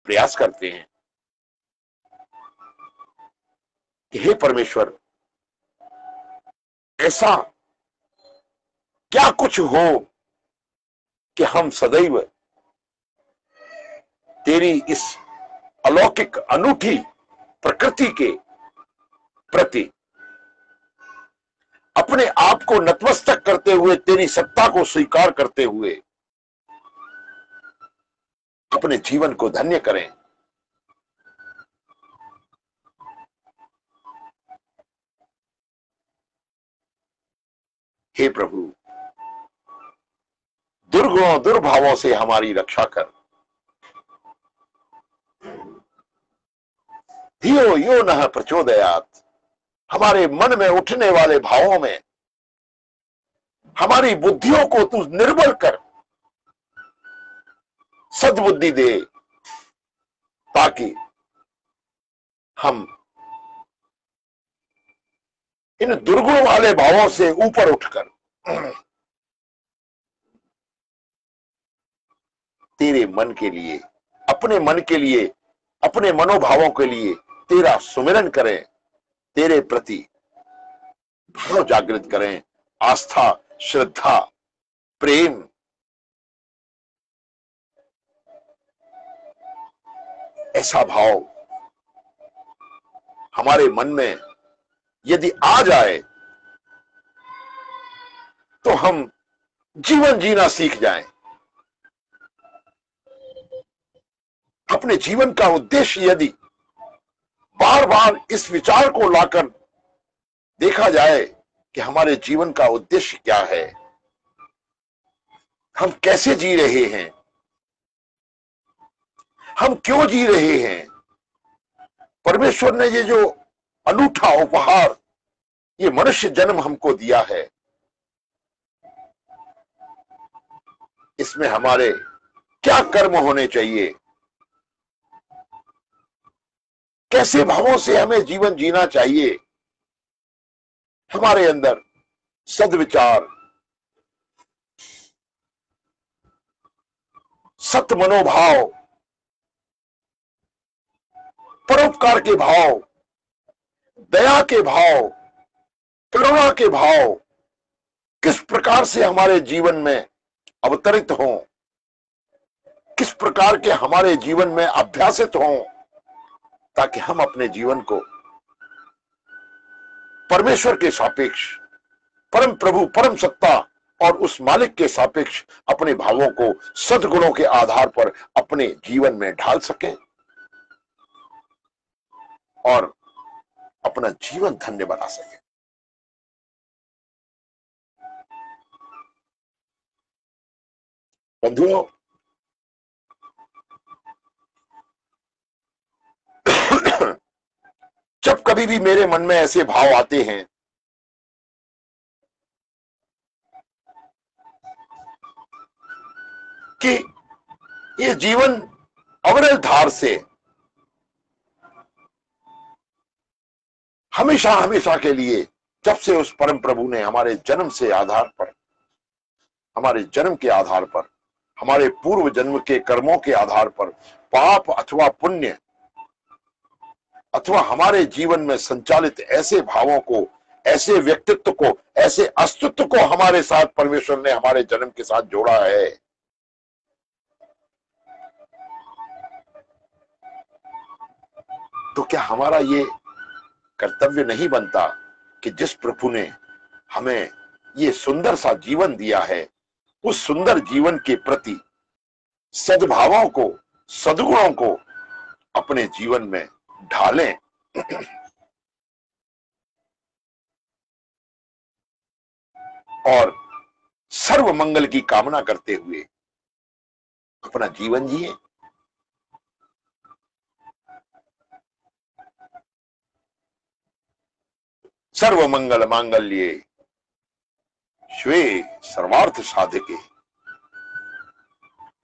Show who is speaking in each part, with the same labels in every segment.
Speaker 1: प्रयास करते हैं कि हे परमेश्वर, ऐसा क्या कुछ हो कि हम सदैव तेरी इस अलौकिक अनूठी प्रकृति के प्रति अपने आप को नतमस्तक करते हुए, तेरी सत्ता को स्वीकार करते हुए अपने जीवन को धन्य करें। हे प्रभु, दुर्गुणों दुर्भावों से हमारी रक्षा कर। धियो यो नः प्रचोदयात्, हमारे मन में उठने वाले भावों में हमारी बुद्धियों को तू निर्बल कर, सद्बुद्धि दे, ताकि हम इन दुर्गुण वाले भावों से ऊपर उठकर तेरे मन के लिए, अपने मन के लिए, अपने मनोभावों के लिए तेरा सुमिरन करें, तेरे प्रति भाव जागृत करें, आस्था, श्रद्धा, प्रेम। ऐसा भाव हमारे मन में यदि आ जाए तो हम जीवन जीना सीख जाएं। अपने जीवन का उद्देश्य यदि बार बार इस विचार को लाकर देखा जाए कि हमारे जीवन का उद्देश्य क्या है, हम कैसे जी रहे हैं, हम क्यों जी रहे हैं, परमेश्वर ने ये जो अनूठा उपहार, ये मनुष्य जन्म हमको दिया है, इसमें हमारे क्या कर्म होने चाहिए, कैसे भावों से हमें जीवन जीना चाहिए, हमारे अंदर सद्विचार, सत मनोभाव, परोपकार के भाव, दया के भाव, करुणा के भाव किस प्रकार से हमारे जीवन में अवतरित हों, किस प्रकार के हमारे जीवन में अभ्यासित हों, ताकि हम अपने जीवन को परमेश्वर के सापेक्ष, परम प्रभु, परम सत्ता और उस मालिक के सापेक्ष अपने भावों को सद्गुणों के आधार पर अपने जीवन में ढाल सकें और अपना जीवन धन्य बना सकें। बंधुओं, जब कभी भी मेरे मन में ऐसे भाव आते हैं कि ये जीवन अविरल धार से हमेशा हमेशा के लिए, जब से उस परम प्रभु ने हमारे जन्म से आधार पर, हमारे जन्म के आधार पर, हमारे पूर्व जन्म के कर्मों के आधार पर, पाप अथवा पुण्य अथवा हमारे जीवन में संचालित ऐसे भावों को, ऐसे व्यक्तित्व को, ऐसे अस्तित्व को हमारे साथ परमेश्वर ने हमारे जन्म के साथ जोड़ा है। तो क्या हमारा ये कर्तव्य नहीं बनता कि जिस प्रभु ने हमें ये सुंदर सा जीवन दिया है, उस सुंदर जीवन के प्रति सद्भावों को, सद्गुणों को अपने जीवन में ढालें और सर्व मंगल की कामना करते हुए अपना जीवन जिए। सर्व मंगल मांगल्ये शिवे सर्वार्थ साधके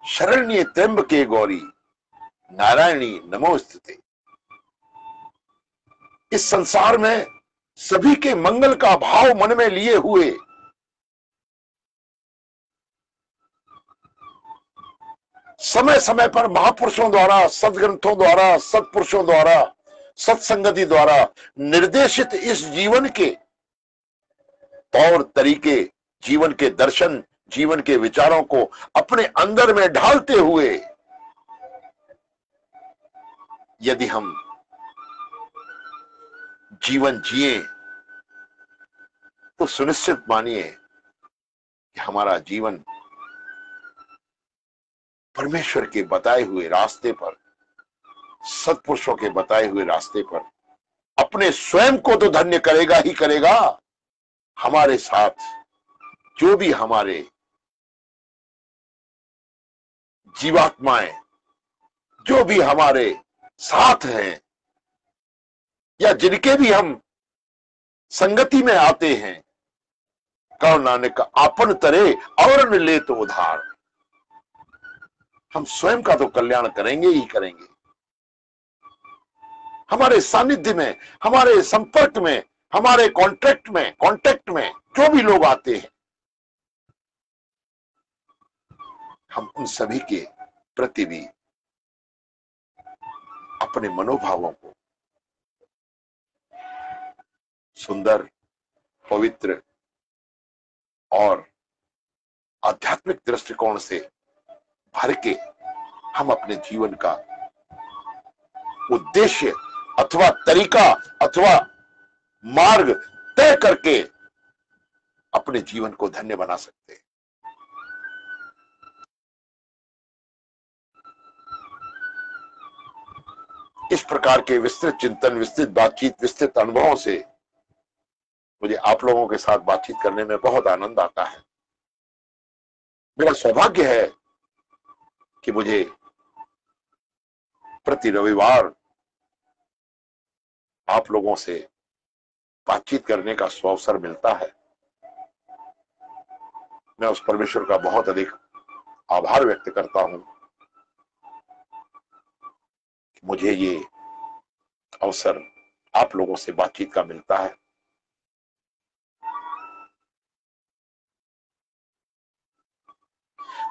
Speaker 1: शरण्ये त्र्यंबके गौरी नारायणी नमोस्तुते। इस संसार में सभी के मंगल का भाव मन में लिए हुए समय समय पर महापुरुषों द्वारा, सदग्रंथों द्वारा, सत्पुरुषों द्वारा, सत्संगति द्वारा निर्देशित इस जीवन के तौर तरीके, जीवन के दर्शन, जीवन के विचारों को अपने अंदर में ढालते हुए यदि हम जीवन जिए तो सुनिश्चित मानिए कि हमारा जीवन परमेश्वर के बताए हुए रास्ते पर, सत्पुरुषों के बताए हुए रास्ते पर अपने स्वयं को तो धन्य करेगा ही करेगा, हमारे साथ जो भी हमारे जीवात्माएं, जो भी हमारे साथ हैं या जिनके भी हम संगति में आते हैं, कहो नानक आपन तरे और न ले तो उधार। हम स्वयं का तो कल्याण करेंगे ही करेंगे। हमारे सानिध्य में, हमारे संपर्क में, हमारे कांटेक्ट में जो भी लोग आते हैं, हम उन सभी के प्रति भी अपने मनोभावों को सुंदर, पवित्र और आध्यात्मिक दृष्टिकोण से भर के हम अपने जीवन का उद्देश्य अथवा तरीका अथवा मार्ग तय करके अपने जीवन को धन्य बना सकते हैं। इस प्रकार के विस्तृत चिंतन, विस्तृत बातचीत, विस्तृत अनुभवों से मुझे आप लोगों के साथ बातचीत करने में बहुत आनंद आता है। मेरा सौभाग्य है कि मुझे प्रति रविवार आप लोगों से बातचीत करने का अवसर मिलता है। मैं उस परमेश्वर का बहुत अधिक आभार व्यक्त करता हूं कि मुझे ये अवसर आप लोगों से बातचीत का मिलता है।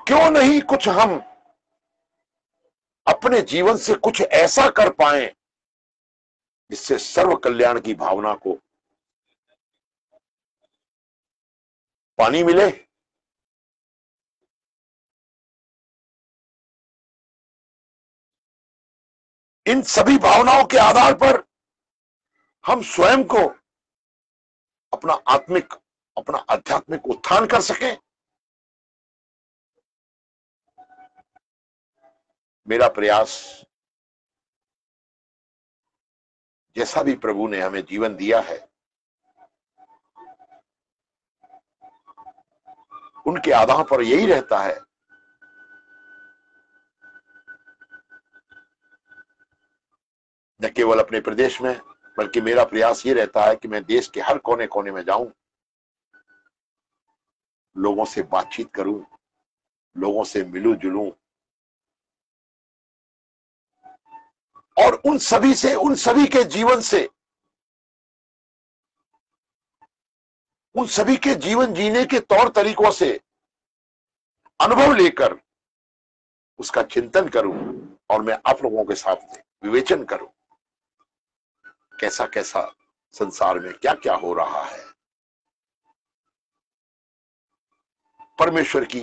Speaker 1: क्यों नहीं कुछ हम अपने जीवन से कुछ ऐसा कर पाए जिससे सर्व कल्याण की भावना को पानी मिले। इन सभी भावनाओं के आधार पर हम स्वयं को अपना आध्यात्मिक उत्थान कर सकें। मेरा प्रयास, जैसा भी प्रभु ने हमें जीवन दिया है, उनके आधार पर यही रहता है न केवल अपने प्रदेश में, बल्कि मेरा प्रयास ये रहता है कि मैं देश के हर कोने कोने में जाऊं, लोगों से बातचीत करूं, लोगों से मिलूं जुलूं और उन सभी के जीवन से, उन सभी के जीवन जीने के तौर तरीकों से अनुभव लेकर उसका चिंतन करूं और मैं आप लोगों के साथ विवेचन करूं कैसा कैसा संसार में क्या क्या हो रहा है। परमेश्वर की